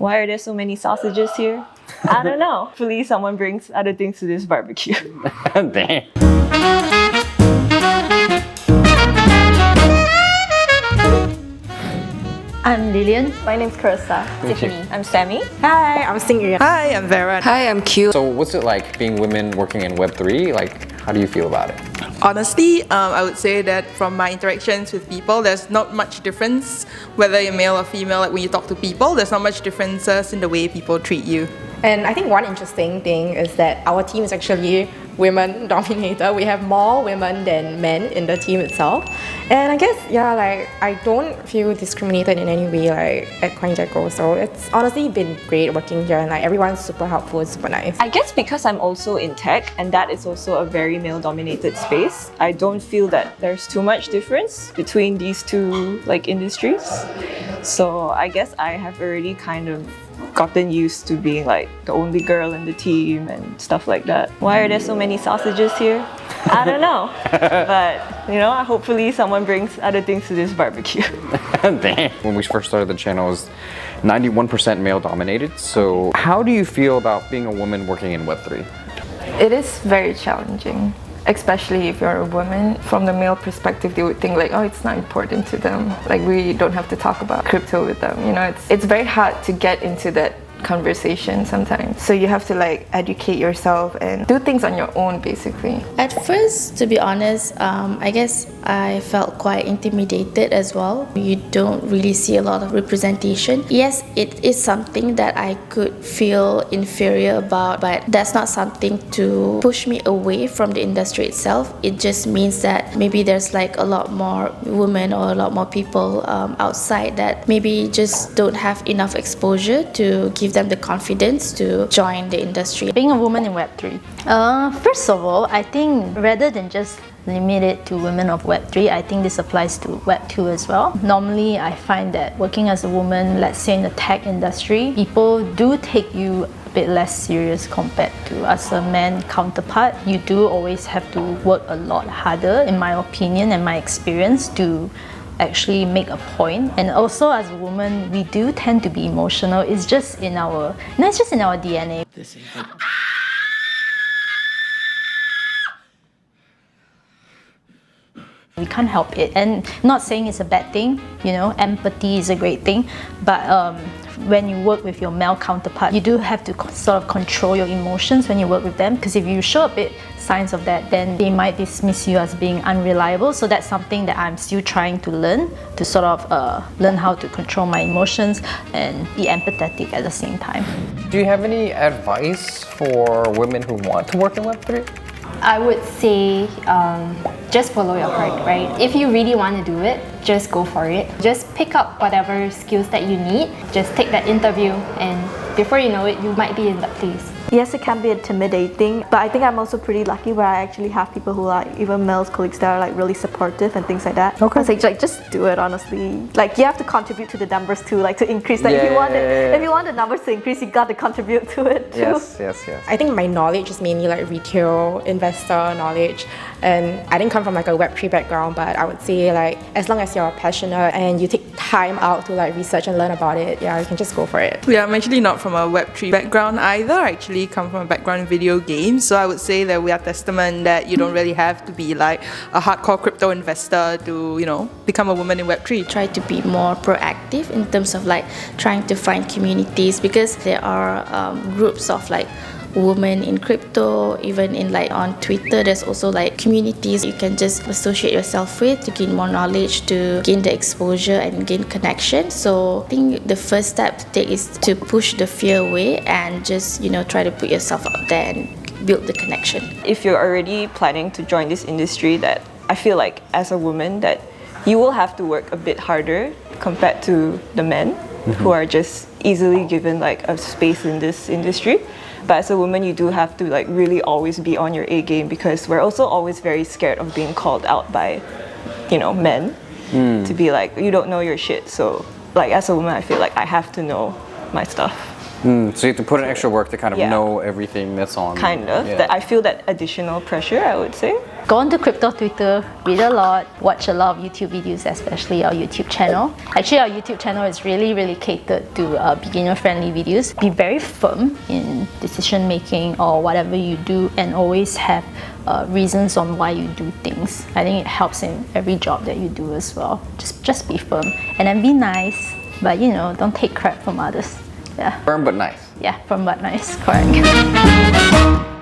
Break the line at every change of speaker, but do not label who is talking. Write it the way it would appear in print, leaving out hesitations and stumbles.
Why are there so many sausages here? I don't know. Hopefully someone brings other things to this barbecue.
Damn.
I'm Lillian.
My name's Carissa.
Tiffany.
I'm Sammy.
Hi, I'm Singria.
Hi, I'm Vera.
Hi, I'm Q.
So what's it like being women working in Web3? Like, how do you feel about it?
Honestly, I would say that from my interactions with people, there's not much difference whether you're male or female. Like when you talk to people, there's not much differences in the way people treat you.
And I think one interesting thing is that our team is actually women dominated. We have more women than men in the team itself. And I guess, I don't feel discriminated in any way at CoinGecko. So it's honestly been great working here, and everyone's super helpful, super nice.
I guess because I'm also in tech, and that is also a very male-dominated space, I don't feel that there's too much difference between these two industries. So I guess I have already kind of gotten used to being the only girl in the team and stuff like that. Why are there so many sausages here? I don't know. But, hopefully someone brings other things to this barbecue.
Damn. When we first started the channel, it was 91% male dominated. So how do you feel about being a woman working in Web3?
It is very challenging, especially if you're a woman. From the male perspective, they would think oh, it's not important to them. We don't have to talk about crypto with them. It's very hard to get into that conversation sometimes. So you have to educate yourself and do things on your own, basically.
At first, to be honest, I guess I felt quite intimidated as well. You don't really see a lot of representation. Yes, it is something that I could feel inferior about, but that's not something to push me away from the industry itself. It just means that maybe there's a lot more women or a lot more people outside that maybe just don't have enough exposure to give them the confidence to join the industry.
Being a woman in Web3. First of all, I think rather than just limit it to women of Web3, I think this applies to Web2 as well. Normally, I find that working as a woman, let's say in the tech industry, people do take you a bit less serious compared to as a man counterpart. You do always have to work a lot harder, in my opinion and my experience, to actually make a point. And also as a woman, we do tend to be emotional. It's just in our DNA. We can't help it. And not saying it's a bad thing, empathy is a great thing, but when you work with your male counterpart, you do have to sort of control your emotions when you work with them, because if you show a bit signs of that, then they might dismiss you as being unreliable. So that's something that I'm still trying to learn, to sort of learn how to control my emotions and be empathetic at the same time.
Do you have any advice for women who want to work in Web3?
I would say just follow your heart, right? If you really want to do it, just go for it. Just pick up whatever skills that you need. Just take that interview, and before you know it, you might be in that place.
Yes, it can be intimidating, but I think I'm also pretty lucky where I actually have people who even male colleagues that are really supportive and things like that. Okay. It's just do it, honestly. You have to contribute to the numbers too, to increase. If you want the numbers to increase, you got to contribute to it too.
Yes.
I think my knowledge is mainly retail investor knowledge, and I didn't come from a Web3 background, but I would say as long as you're passionate and you take time out to research and learn about it, you can just go for it.
Yeah, I'm actually not from a Web3 background either. I actually come from a background in video games, so I would say that we are testament that you don't really have to be a hardcore crypto investor to, become a woman in Web3.
Try to be more proactive in terms of trying to find communities, because there are groups of women in crypto, even in on Twitter. There's also communities you can just associate yourself with to gain more knowledge, to gain the exposure and gain connection. So I think the first step to take is to push the fear away and just try to put yourself out there and build the connection.
If you're already planning to join this industry, that I feel as a woman that you will have to work a bit harder compared to the men who are just easily given a space in this industry. But as a woman, you do have to really always be on your A game, because we're also always very scared of being called out by, men to be you don't know your shit. So as a woman, I feel I have to know my stuff.
So you have to put in extra work to kind of know everything that's on.
Kind of.
Yeah.
That I feel that additional pressure, I would say.
Go on to crypto Twitter, read a lot, watch a lot of YouTube videos, especially our YouTube channel. Actually, our YouTube channel is really catered to beginner-friendly videos. Be very firm in decision making or whatever you do, and always have reasons on why you do things. I think it helps in every job that you do as well. Just be firm, and then be nice, but you know, don't take crap from others. Yeah.
Firm but nice.
Yeah, firm but nice. Correct.